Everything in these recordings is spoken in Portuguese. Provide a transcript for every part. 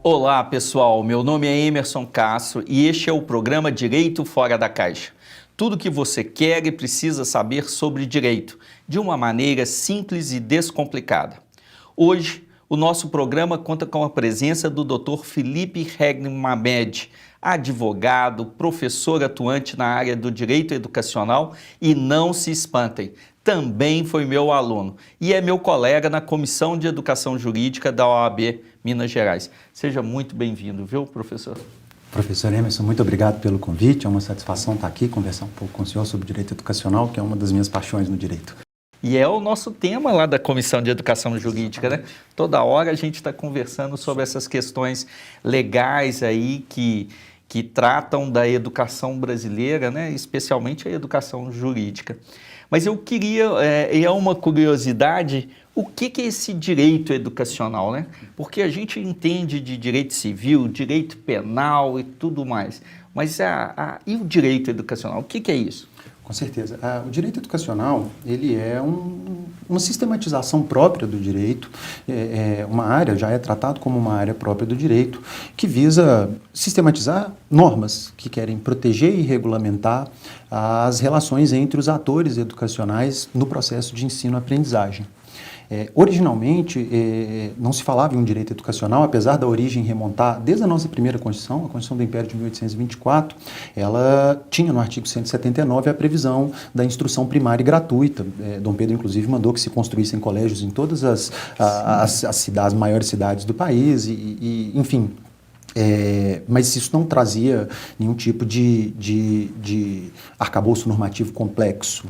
Olá pessoal, meu nome é Emerson Castro e este é o programa Direito Fora da Caixa. Tudo que você quer e precisa saber sobre direito, de uma maneira simples e descomplicada. Hoje, o nosso programa conta com a presença do Dr. Felipe Regni Mamed, advogado, professor atuante na área do direito educacional e não se espantem, também foi meu aluno e é meu colega na Comissão de Educação Jurídica da OAB Minas Gerais. Seja muito bem-vindo, viu, professor? Professor Emerson, muito obrigado pelo convite. É uma satisfação estar aqui, conversar um pouco com o senhor sobre direito educacional, que é uma das minhas paixões no direito. E é o nosso tema lá da Comissão de Educação Jurídica, né? Toda hora a gente está conversando sobre essas questões legais aí que tratam da educação brasileira, né? Especialmente a educação jurídica. Mas eu queria, é uma curiosidade, o que é esse direito educacional, né? Porque a gente entende de direito civil, direito penal e tudo mais, mas e o direito educacional, o que é isso? Com certeza. O direito educacional, ele é uma sistematização própria do direito, uma área, já é tratado como uma área própria do direito, que visa sistematizar normas que querem proteger e regulamentar as relações entre os atores educacionais no processo de ensino-aprendizagem. Originalmente, não se falava em um direito educacional, apesar da origem remontar desde a nossa primeira Constituição, a Constituição do Império de 1824, ela tinha no artigo 179 a previsão da instrução primária e gratuita. Dom Pedro, inclusive, mandou que se construíssem colégios em todas as maiores cidades do país, enfim. Mas isso não trazia nenhum tipo de arcabouço normativo complexo.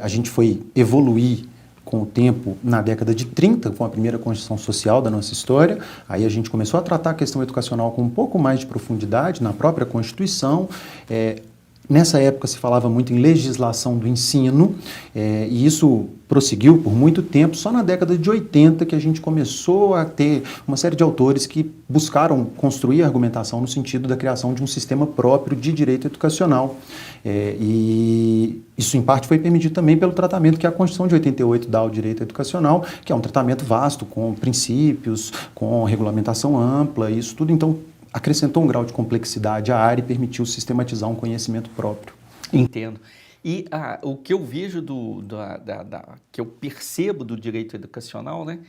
A gente foi evoluir com o tempo, na década de 30, com a primeira Constituição Social da nossa história. Aí a gente começou a tratar a questão educacional com um pouco mais de profundidade na própria Constituição. Nessa época se falava muito em legislação do ensino, e isso prosseguiu por muito tempo. Só na década de 80 que a gente começou a ter uma série de autores que buscaram construir a argumentação no sentido da criação de um sistema próprio de direito educacional. E isso, em parte, foi permitido também pelo tratamento que a Constituição de 88 dá ao direito educacional, que é um tratamento vasto, com princípios, com regulamentação ampla, isso tudo, então, acrescentou um grau de complexidade à área e permitiu sistematizar um conhecimento próprio. Entendo. E o que eu vejo, que eu percebo do direito educacional, né,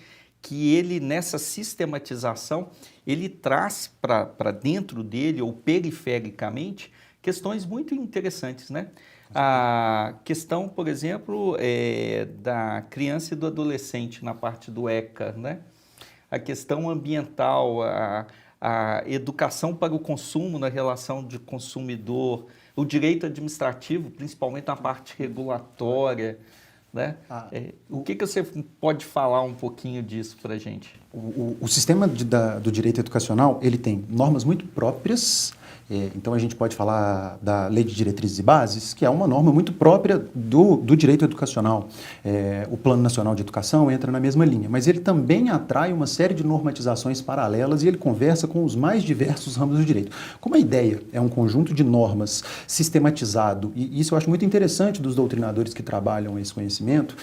que ele, nessa sistematização, ele traz para dentro dele, ou perifericamente, questões muito interessantes, né? A questão, por exemplo, da criança e do adolescente na parte do ECA, né? A questão ambiental, a educação para o consumo na relação de consumidor, o direito administrativo, principalmente na parte regulatória, né? O que você pode falar um pouquinho disso para a gente? O sistema do direito educacional, ele tem normas muito próprias. Então a gente pode falar da Lei de Diretrizes e Bases, que é uma norma muito própria do direito educacional. O Plano Nacional de Educação entra na mesma linha, mas ele também atrai uma série de normatizações paralelas e ele conversa com os mais diversos ramos do direito. Como a ideia é um conjunto de normas sistematizado, e isso eu acho muito interessante dos doutrinadores que trabalham esse conhecimento,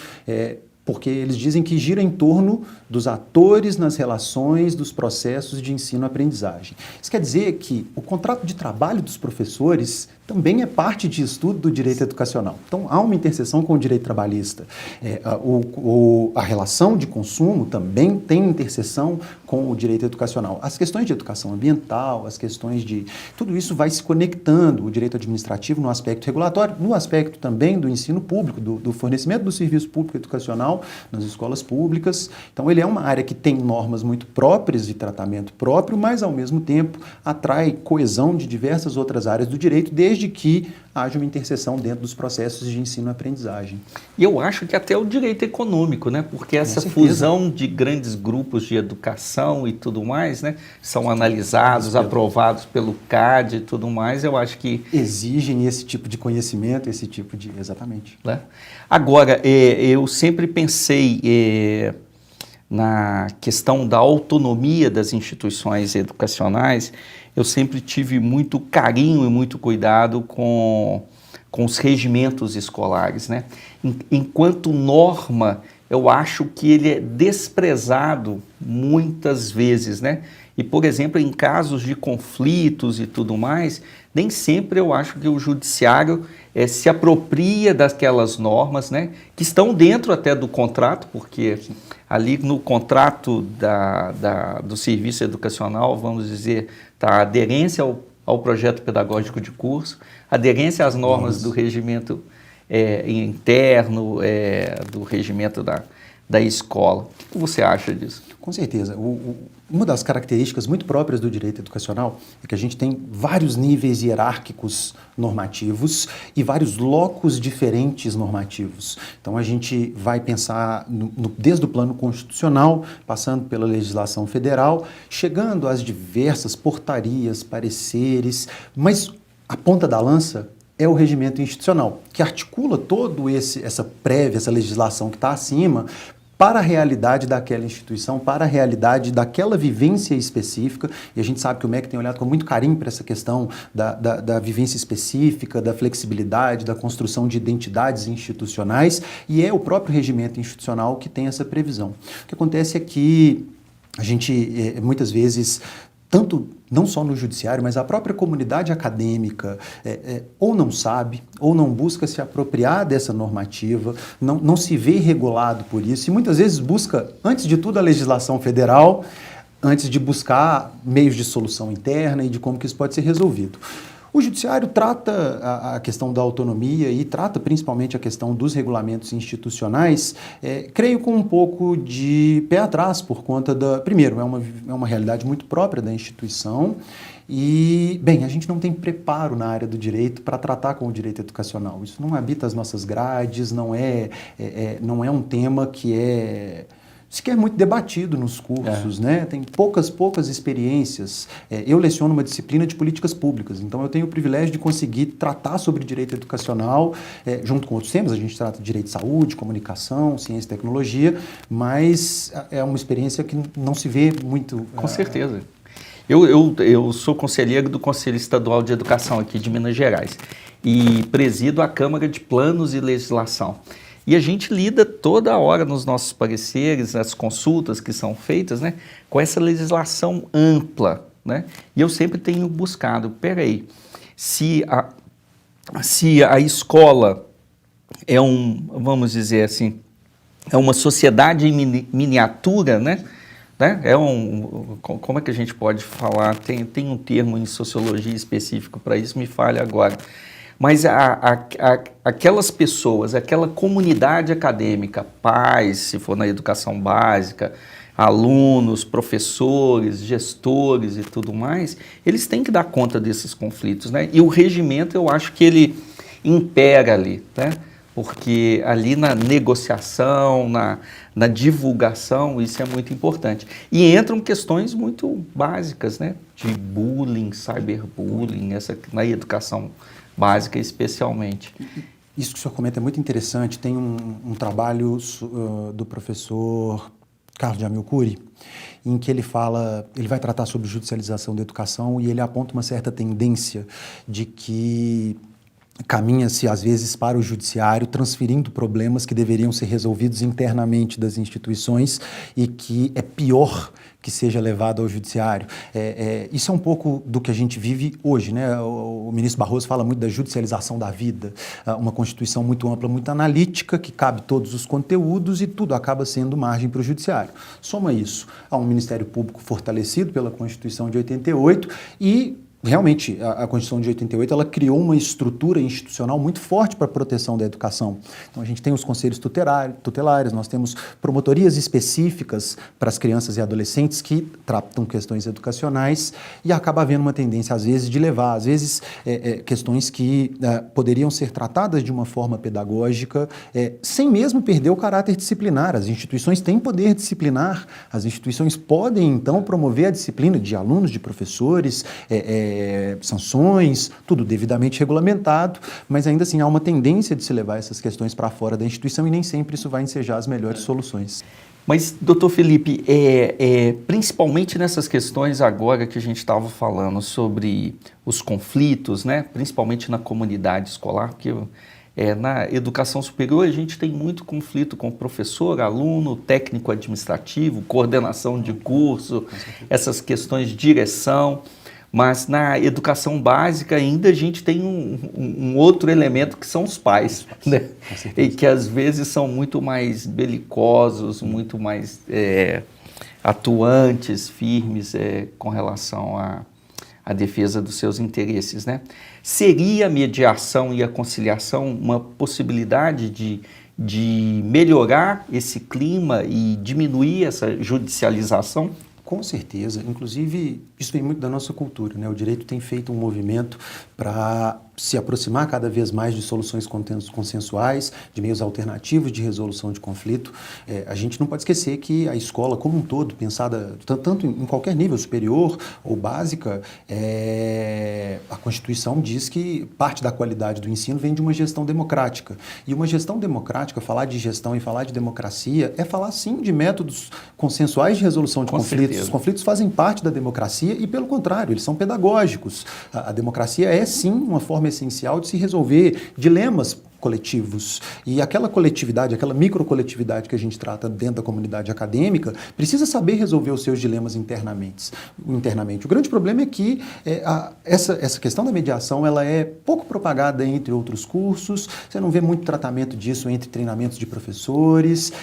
porque eles dizem que gira em torno dos atores nas relações dos processos de ensino-aprendizagem. Isso quer dizer que o contrato de trabalho dos professores também é parte de estudo do direito educacional. Então, há uma interseção com o direito trabalhista. A relação de consumo também tem interseção com o direito educacional. As questões de educação ambiental, as questões de... Tudo isso vai se conectando, o direito administrativo no aspecto regulatório, no aspecto também do ensino público, do fornecimento do serviço público educacional nas escolas públicas. Então, ele é uma área que tem normas muito próprias de tratamento próprio, mas, ao mesmo tempo, atrai coesão de diversas outras áreas do direito, desde que haja uma interseção dentro dos processos de ensino-aprendizagem. E eu acho que até o direito econômico, né? Porque essa fusão de grandes grupos de educação e tudo mais, né? São analisados, aprovados pelo CAD e tudo mais, eu acho que... Exigem esse tipo de conhecimento, esse tipo de... Exatamente. Né? Agora, eu sempre pensei na questão da autonomia das instituições educacionais. Eu sempre tive muito carinho e muito cuidado com os regimentos escolares, né? Enquanto norma, eu acho que ele é desprezado muitas vezes, né? E, por exemplo, em casos de conflitos e tudo mais, nem sempre eu acho que o judiciário se apropria daquelas normas, né, que estão dentro até do contrato, porque ali no contrato do serviço educacional, vamos dizer, está a aderência ao projeto pedagógico de curso, aderência às normas do regimento interno, do regimento da escola. O que você acha disso? Com certeza. Uma das características muito próprias do direito educacional é que a gente tem vários níveis hierárquicos normativos e vários locos diferentes normativos. Então a gente vai pensar desde o plano constitucional, passando pela legislação federal, chegando às diversas portarias, pareceres, mas a ponta da lança é o regimento institucional, que articula todo essa legislação que está acima para a realidade daquela instituição, para a realidade daquela vivência específica, e a gente sabe que o MEC tem olhado com muito carinho para essa questão da vivência específica, da flexibilidade, da construção de identidades institucionais, e é o próprio regimento institucional que tem essa previsão. O que acontece é que a gente, muitas vezes, tanto não só no judiciário, mas a própria comunidade acadêmica ou não sabe, ou não busca se apropriar dessa normativa, não se vê regulado por isso, e muitas vezes busca, antes de tudo, a legislação federal, antes de buscar meios de solução interna e de como que isso pode ser resolvido. O judiciário trata a questão da autonomia e trata principalmente a questão dos regulamentos institucionais, creio com um pouco de pé atrás por conta primeiro, é uma realidade muito própria da instituição e, bem, a gente não tem preparo na área do direito para tratar com o direito educacional. Isso não habita as nossas grades, não é um tema que sequer muito debatido nos cursos, né? Tem poucas experiências. Eu leciono uma disciplina de políticas públicas, então eu tenho o privilégio de conseguir tratar sobre direito educacional, junto com outros temas, a gente trata de direito de saúde, comunicação, ciência e tecnologia, mas é uma experiência que não se vê muito... Com certeza. Eu sou conselheiro do Conselho Estadual de Educação aqui de Minas Gerais e presido a Câmara de Planos e Legislação. E a gente lida toda hora nos nossos pareceres, nas consultas que são feitas, né, com essa legislação ampla, né? E eu sempre tenho buscado, peraí, se a escola vamos dizer assim, é uma sociedade em miniatura, né? Como é que a gente pode falar? Tem um termo em sociologia específico para isso, me falha agora. Mas aquelas pessoas, aquela comunidade acadêmica, pais, se for na educação básica, alunos, professores, gestores e tudo mais, eles têm que dar conta desses conflitos, né? E o regimento, eu acho que ele impera ali, né? Porque ali na negociação, na divulgação, isso é muito importante. E entram questões muito básicas, né? De bullying, cyberbullying, na educação básica especialmente. Isso que o senhor comenta é muito interessante. Tem um trabalho do professor Carlos Jamil Cury, em que ele vai tratar sobre judicialização da educação e ele aponta uma certa tendência de que caminha-se, às vezes, para o judiciário, transferindo problemas que deveriam ser resolvidos internamente das instituições e que é pior que seja levado ao judiciário. Isso é um pouco do que a gente vive hoje, né? O ministro Barroso fala muito da judicialização da vida, uma Constituição muito ampla, muito analítica, que cabe todos os conteúdos e tudo acaba sendo margem para o judiciário. Soma isso a um Ministério Público fortalecido pela Constituição de 88 e realmente, a Constituição de 88, ela criou uma estrutura institucional muito forte para a proteção da educação. Então, a gente tem os conselhos tutelares, nós temos promotorias específicas para as crianças e adolescentes que tratam questões educacionais e acaba havendo uma tendência, às vezes, de levar, questões que poderiam ser tratadas de uma forma pedagógica, sem mesmo perder o caráter disciplinar. As instituições têm poder disciplinar, as instituições podem, então, promover a disciplina de alunos, de professores, sanções, tudo devidamente regulamentado, mas ainda assim há uma tendência de se levar essas questões para fora da instituição e nem sempre isso vai ensejar as melhores soluções. Mas, doutor Felipe, principalmente nessas questões agora que a gente estava falando sobre os conflitos, né, principalmente na comunidade escolar, porque Na educação superior, a gente tem muito conflito com professor, aluno, técnico administrativo, coordenação de curso, essas questões de direção. Mas na educação básica ainda a gente tem um outro elemento que são os pais, né? E que às vezes são muito mais belicosos, muito mais atuantes, firmes com relação à defesa dos seus interesses, né? Seria a mediação e a conciliação uma possibilidade de melhorar esse clima e diminuir essa judicialização? Com certeza, inclusive isso vem muito da nossa cultura, né? O direito tem feito um movimento para se aproximar cada vez mais de soluções consensuais, de meios alternativos de resolução de conflito. A gente não pode esquecer que a escola como um todo, pensada tanto em qualquer nível, superior ou básica, a Constituição diz que parte da qualidade do ensino vem de uma gestão democrática. E uma gestão democrática, falar de gestão e falar de democracia, é falar sim de métodos consensuais de resolução de conflitos. Os conflitos fazem parte da democracia e, pelo contrário, eles são pedagógicos. A democracia é sim uma forma essencial de se resolver dilemas coletivos. E aquela coletividade, aquela microcoletividade que a gente trata dentro da comunidade acadêmica, precisa saber resolver os seus dilemas internamente. O grande problema é que essa questão da mediação ela é pouco propagada entre outros cursos, você não vê muito tratamento disso entre treinamentos de professores.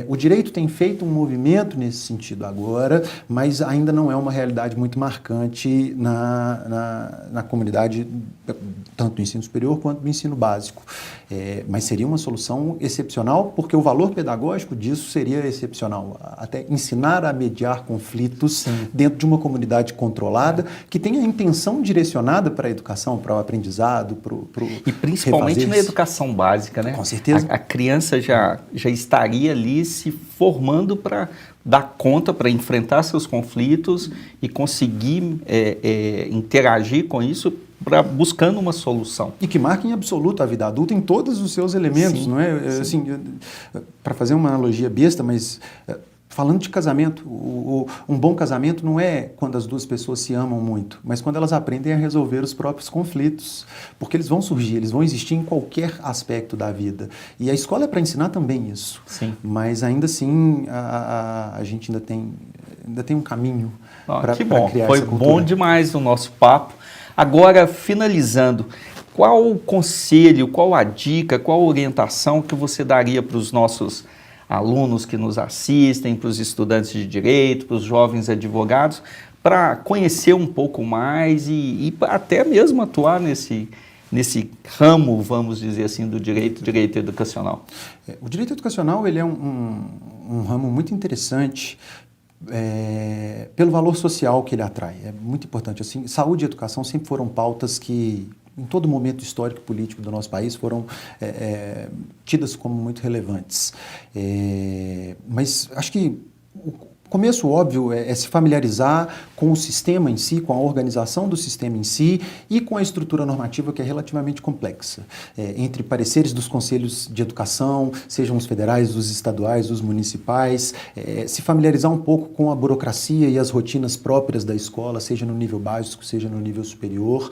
O direito tem feito um movimento nesse sentido agora, mas ainda não é uma realidade muito marcante na comunidade, tanto do ensino superior quanto do ensino básico. Mas seria uma solução excepcional, porque o valor pedagógico disso seria excepcional. Até ensinar a mediar conflitos dentro de uma comunidade controlada, que tenha a intenção direcionada para a educação, para o aprendizado, e principalmente na educação básica, né? Com certeza. A criança já estaria ali se formando para dar conta, para enfrentar seus conflitos e conseguir interagir com isso, buscando uma solução. E que marca em absoluto a vida adulta em todos os seus elementos, não é? Assim, para fazer uma analogia besta, mas falando de casamento, um bom casamento não é quando as duas pessoas se amam muito, mas quando elas aprendem a resolver os próprios conflitos, porque eles vão surgir, eles vão existir em qualquer aspecto da vida. E a escola é para ensinar também isso. Sim. Mas ainda assim a gente ainda tem um caminho para criar Foi essa cultura. Bom demais o nosso papo. Agora, finalizando, qual o conselho, qual a dica, qual a orientação que você daria para os nossos alunos que nos assistem, para os estudantes de direito, para os jovens advogados, para conhecer um pouco mais e até mesmo atuar nesse ramo, vamos dizer assim, do direito educacional? O direito educacional ele é um ramo muito interessante, pelo valor social que ele atrai. É muito importante. Assim, saúde e educação sempre foram pautas que, em todo momento histórico e político do nosso país, foram tidas como muito relevantes. Mas acho que o começo óbvio é se familiarizar com o sistema em si, com a organização do sistema em si e com a estrutura normativa que é relativamente complexa. Entre pareceres dos conselhos de educação, sejam os federais, os estaduais, os municipais, se familiarizar um pouco com a burocracia e as rotinas próprias da escola, seja no nível básico, seja no nível superior.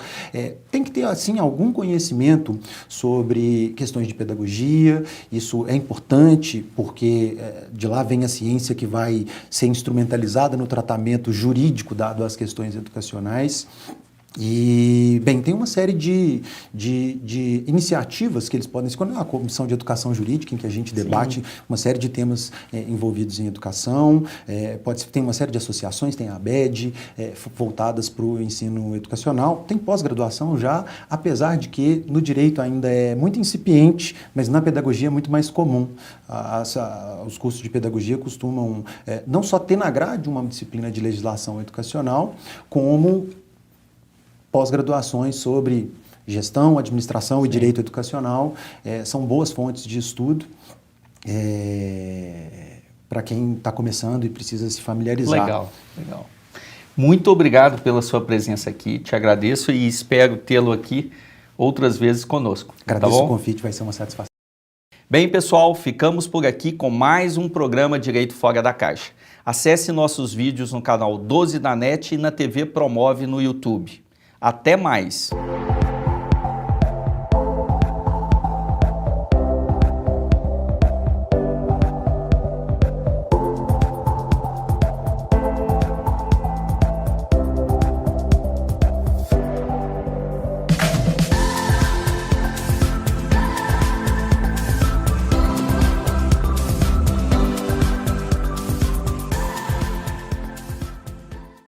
Tem que ter, assim, algum conhecimento sobre questões de pedagogia. Isso é importante porque de lá vem a ciência que vai ser instrumentalizada no tratamento jurídico dado às questões educacionais. E, bem, tem uma série de iniciativas que eles podem escolher. A Comissão de Educação Jurídica, em que a gente debate uma série de temas envolvidos em educação. Tem uma série de associações, tem a ABED, voltadas para o ensino educacional. Tem pós-graduação já, apesar de que no direito ainda é muito incipiente, mas na pedagogia é muito mais comum. Os cursos de pedagogia costumam não só ter na grade uma disciplina de legislação educacional, como pós-graduações sobre gestão, administração e direito educacional são boas fontes de estudo para quem está começando e precisa se familiarizar. Legal. Muito obrigado pela sua presença aqui, te agradeço e espero tê-lo aqui outras vezes conosco. Agradeço o convite, vai ser uma satisfação. Bem, pessoal, ficamos por aqui com mais um programa Direito Fora da Caixa. Acesse nossos vídeos no canal 12 da NET e na TV Promove no YouTube. Até mais!